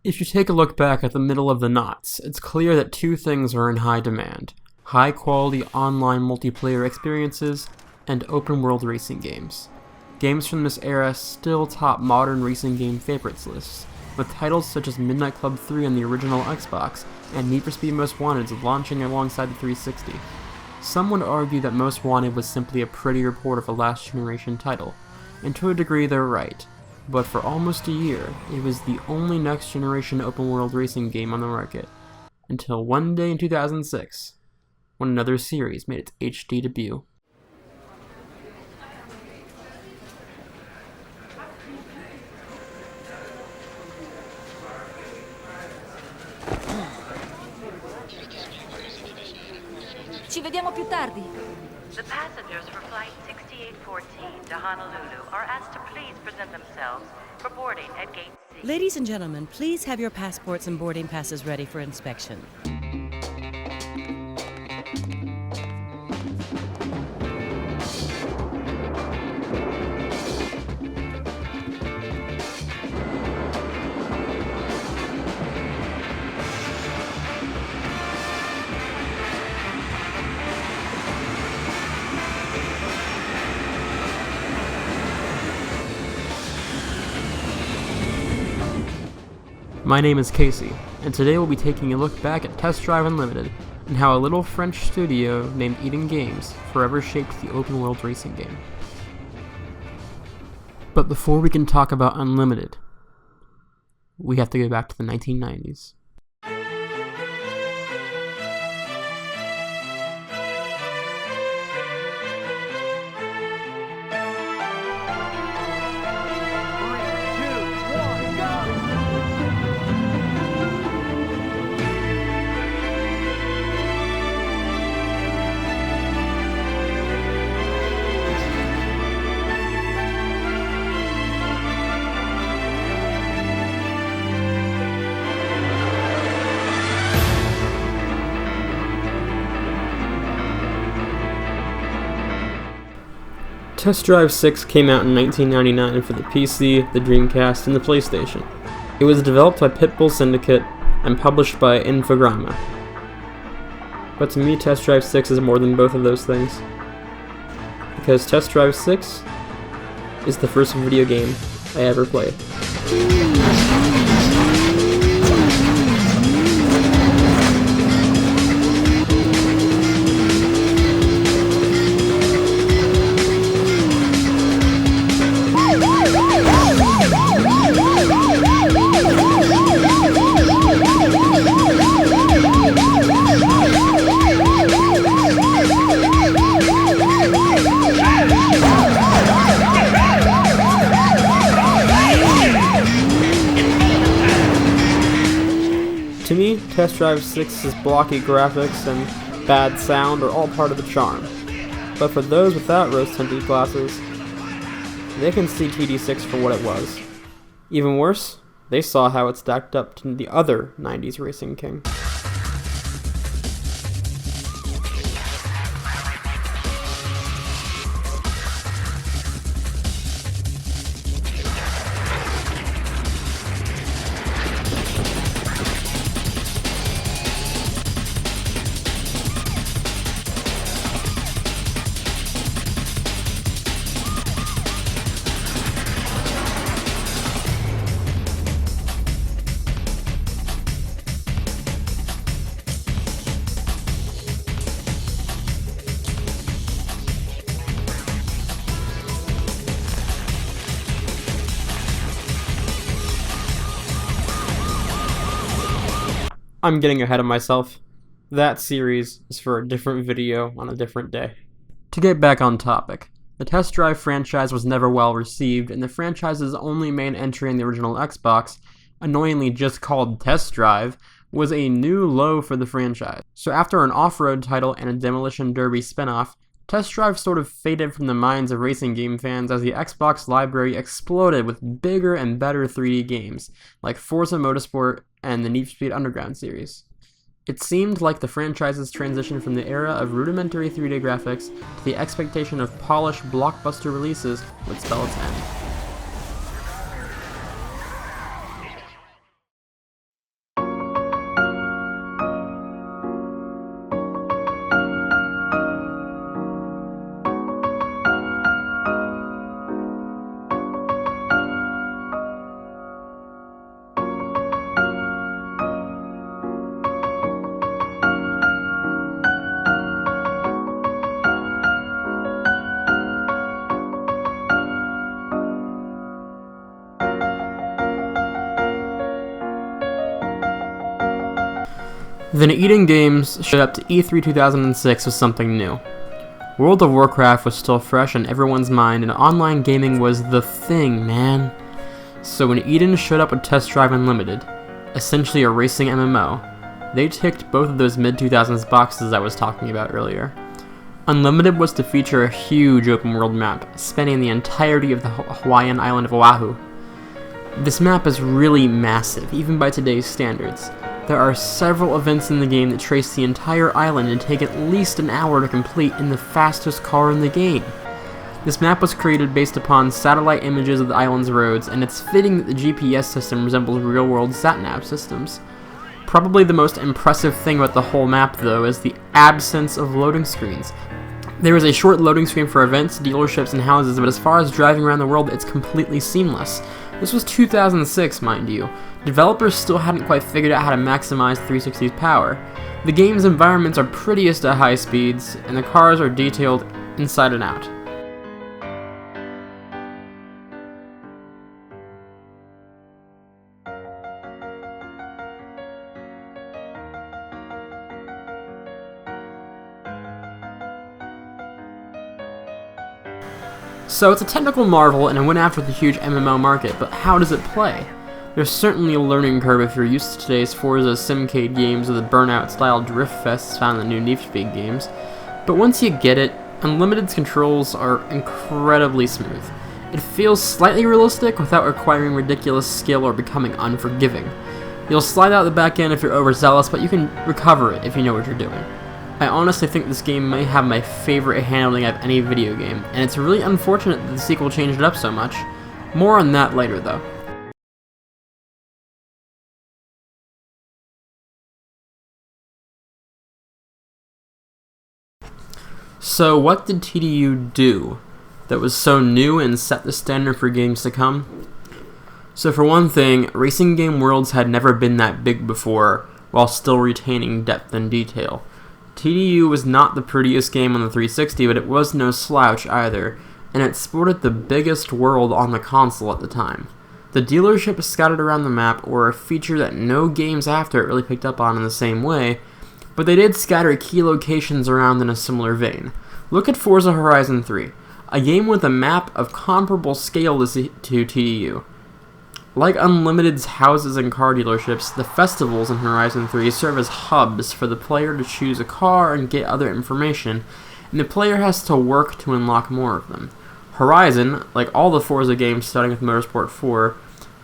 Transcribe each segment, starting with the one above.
If you take a look back at the middle of the knots, it's clear that two things are in high demand: high-quality online multiplayer experiences and open-world racing games. Games from this era still top modern racing game favorites lists, with titles such as Midnight Club 3 on the original Xbox and Need for Speed Most Wanted launching alongside the 360. Some would argue that Most Wanted was simply a prettier port of a last-generation title, and to a degree they're right, but for almost a year, it was the only next-generation open-world racing game on the market, until one day in 2006, when another series made its HD debut. Ci vediamo più tardi. The passengers for flight 6814 to Honolulu are asked to please present themselves for boarding at gate C. Ladies and gentlemen, please have your passports and boarding passes ready for inspection. My name is Kacey, and today we'll be taking a look back at Test Drive Unlimited, and how a little French studio named Eden Games forever shaped the open-world racing game. But before we can talk about Unlimited, we have to go back to the 1990s. Test Drive 6 came out in 1999 for the PC, the Dreamcast, and the PlayStation. It was developed by Pitbull Syndicate and published by Infogrames. But to me, Test Drive 6 is more than both of those things. Because Test Drive 6 is the first video game I ever played. To me, Test Drive 6's blocky graphics and bad sound are all part of the charm. But for those without rose-tinted glasses, they can see TD6 for what it was. Even worse, they saw how it stacked up to the other 90s racing king. I'm getting ahead of myself. That series is for a different video on a different day. To get back on topic, the Test Drive franchise was never well received, and the franchise's only main entry in the original Xbox, annoyingly just called Test Drive, was a new low for the franchise. So after an off-road title and a Demolition Derby spinoff, Test Drive sort of faded from the minds of racing game fans as the Xbox library exploded with bigger and better 3D games, like Forza Motorsport and the Need for Speed Underground series. It seemed like the franchise's transition from the era of rudimentary 3D graphics to the expectation of polished blockbuster releases would spell its end. Then Eden Games showed up to E3 2006 with something new. World of Warcraft was still fresh on everyone's mind, and online gaming was the thing, man. So when Eden showed up with Test Drive Unlimited, essentially a racing MMO, they ticked both of those mid-2000s boxes I was talking about earlier. Unlimited was to feature a huge open-world map, spanning the entirety of the Hawaiian island of Oahu. This map is really massive, even by today's standards. There are several events in the game that trace the entire island and take at least an hour to complete in the fastest car in the game. This map was created based upon satellite images of the island's roads, and it's fitting that the GPS system resembles real-world sat-nav systems. Probably the most impressive thing about the whole map, though, is the absence of loading screens. There is a short loading screen for events, dealerships, and houses, but as far as driving around the world, it's completely seamless. This was 2006, mind you. Developers still hadn't quite figured out how to maximize 360's power. The game's environments are prettiest at high speeds, and the cars are detailed inside and out. So it's a technical marvel, and it went after the huge MMO market, but how does it play? There's certainly a learning curve if you're used to today's Forza Simcade games or the Burnout-style drift fests found in the new Need for Speed games, but once you get it, Unlimited's controls are incredibly smooth. It feels slightly realistic without requiring ridiculous skill or becoming unforgiving. You'll slide out the back end if you're overzealous, but you can recover it if you know what you're doing. I honestly think this game may have my favorite handling of any video game, and it's really unfortunate that the sequel changed it up so much. More on that later, though. So what did TDU do that was so new and set the standard for games to come? So for one thing, racing game worlds had never been that big before, while still retaining depth and detail. TDU was not the prettiest game on the 360, but it was no slouch either, and it sported the biggest world on the console at the time. The dealerships scattered around the map were a feature that no games after it really picked up on in the same way, but they did scatter key locations around in a similar vein. Look at Forza Horizon 3, a game with a map of comparable scale to TDU. Like Unlimited's houses and car dealerships, the festivals in Horizon 3 serve as hubs for the player to choose a car and get other information, and the player has to work to unlock more of them. Horizon, like all the Forza games starting with Motorsport 4,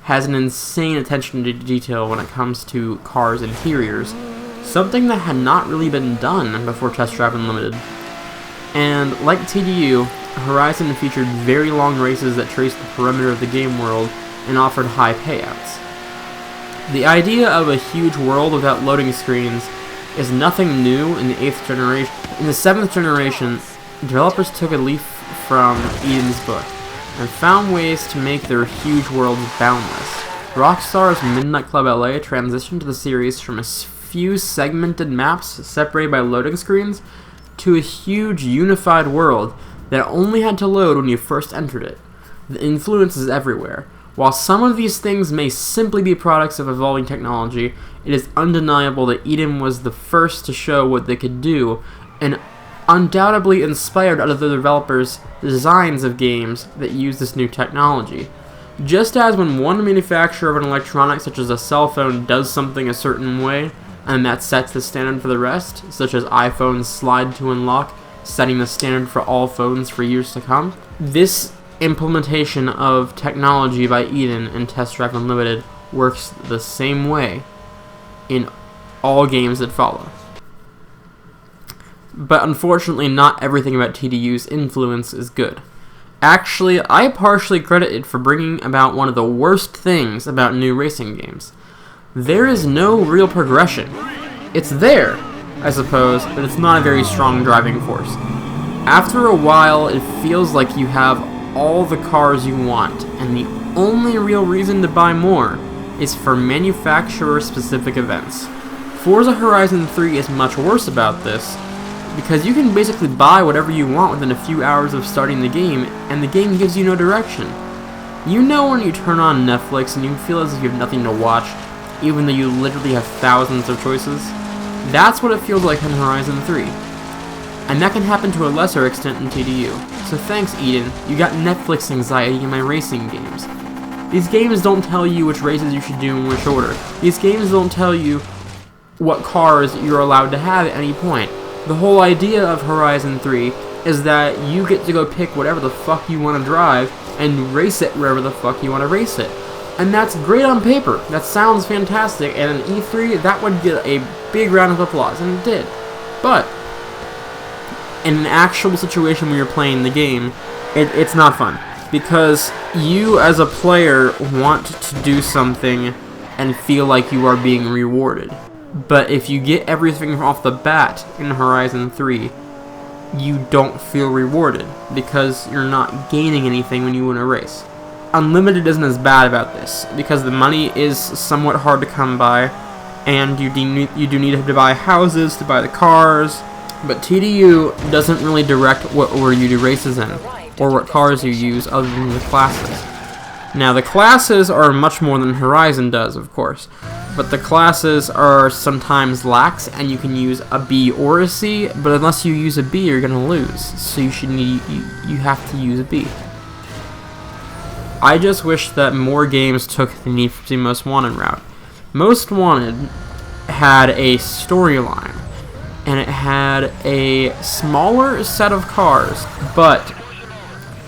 has an insane attention to detail when it comes to cars' interiors, something that had not really been done before Test Drive Unlimited. And like TDU, Horizon featured very long races that traced the perimeter of the game world and offered high payouts. The idea of a huge world without loading screens is nothing new in the 8th generation. In the 7th generation, developers took a leaf from Eden's book and found ways to make their huge worlds boundless. Rockstar's Midnight Club LA transitioned to the series from a few segmented maps separated by loading screens to a huge unified world that only had to load when you first entered it. The influence is everywhere. While some of these things may simply be products of evolving technology, it is undeniable that Eden was the first to show what they could do, and undoubtedly inspired other developers' designs of games that use this new technology. Just as when one manufacturer of an electronic such as a cell phone does something a certain way, and that sets the standard for the rest, such as iPhone's slide to unlock, setting the standard for all phones for years to come, this implementation of technology by Eden and Test Drive Unlimited works the same way in all games that follow. But unfortunately, not everything about TDU's influence is good. Actually, I partially credit it for bringing about one of the worst things about new racing games. There is no real progression. It's there, I suppose, but it's not a very strong driving force. After a while, it feels like you have all the cars you want, and the only real reason to buy more is for manufacturer-specific events. Forza Horizon 3 is much worse about this, because you can basically buy whatever you want within a few hours of starting the game, and the game gives you no direction. You know when you turn on Netflix and you feel as if you have nothing to watch, even though you literally have thousands of choices? That's what it feels like in Horizon 3. And that can happen to a lesser extent in TDU. So thanks, Eden, you got Netflix anxiety in my racing games. These games don't tell you which races you should do in which order. These games don't tell you what cars you're allowed to have at any point. The whole idea of Horizon 3 is that you get to go pick whatever the fuck you want to drive and race it wherever the fuck you want to race it. And that's great on paper. That sounds fantastic, and in E3, that would get a big round of applause, and it did. But in an actual situation where you're playing the game, it's not fun. Because you, as a player, want to do something and feel like you are being rewarded. But if you get everything off the bat in Horizon 3, you don't feel rewarded, because you're not gaining anything when you win a race. Unlimited isn't as bad about this, because the money is somewhat hard to come by, and you do need to buy houses to buy the cars, but TDU doesn't really direct what order you do races in, or what cars you use other than the classes. Now, the classes are much more than Horizon does, of course, but the classes are sometimes lax, and you can use a B or a C, but unless you use a B, you're gonna lose, so you have to use a B. I just wish that more games took the Need for Speed Most Wanted route. Most Wanted had a storyline, and it had a smaller set of cars, but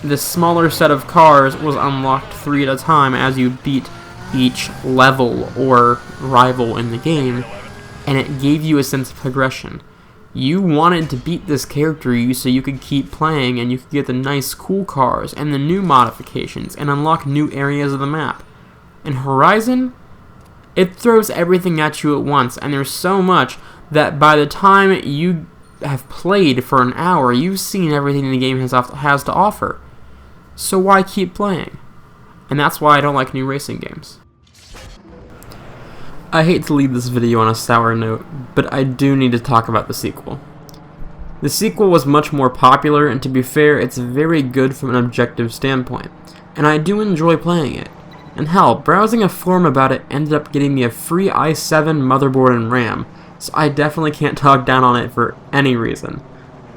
the smaller set of cars was unlocked 3 at a time as you beat each level or rival in the game, and it gave you a sense of progression. You wanted to beat this character so you could keep playing, and you could get the nice cool cars and the new modifications and unlock new areas of the map. In Horizon, it throws everything at you at once, and there's so much that by the time you have played for an hour, you've seen everything the game has to offer. So why keep playing? And that's why I don't like new racing games. I hate to leave this video on a sour note, but I do need to talk about the sequel. The sequel was much more popular, and to be fair, it's very good from an objective standpoint, and I do enjoy playing it. And hell, browsing a forum about it ended up getting me a free i7 motherboard and RAM, so I definitely can't talk down on it for any reason.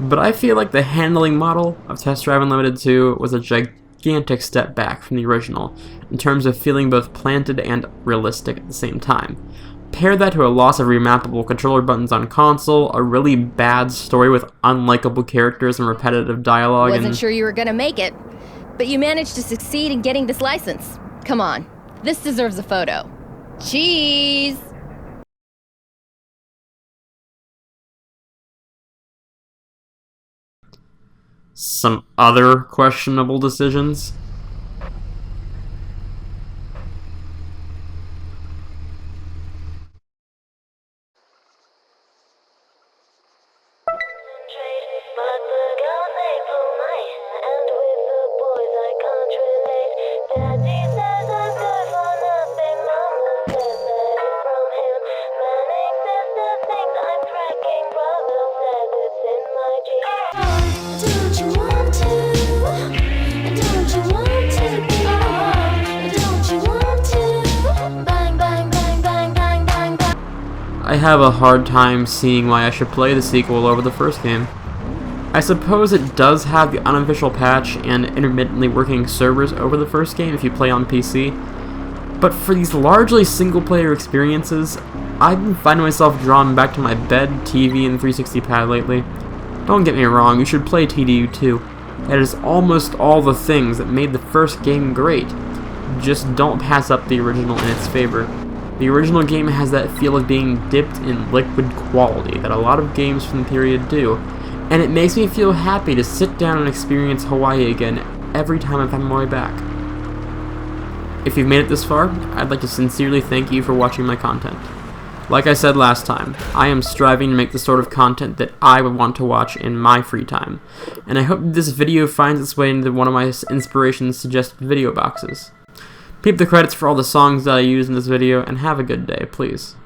But I feel like the handling model of Test Drive Unlimited 2 was a gigantic step back from the original, in terms of feeling both planted and realistic at the same time. Pair that to a loss of remappable controller buttons on console, a really bad story with unlikable characters and repetitive dialogue, Wasn't sure you were gonna make it, but you managed to succeed in getting this license. Come on, this deserves a photo. Cheese! some other questionable decisions. I have a hard time seeing why I should play the sequel over the first game. I suppose it does have the unofficial patch and intermittently working servers over the first game if you play on PC, but for these largely single-player experiences, I've been finding myself drawn back to my bed, TV, and 360 pad lately. Don't get me wrong, you should play TDU too. It is almost all the things that made the first game great. Just don't pass up the original in its favor. The original game has that feel of being dipped in liquid quality that a lot of games from the period do, and it makes me feel happy to sit down and experience Hawaii again every time I find my way back. If you've made it this far, I'd like to sincerely thank you for watching my content. Like I said last time, I am striving to make the sort of content that I would want to watch in my free time, and I hope this video finds its way into one of my inspirations suggested video boxes. Peep the credits for all the songs that I use in this video, and have a good day, please.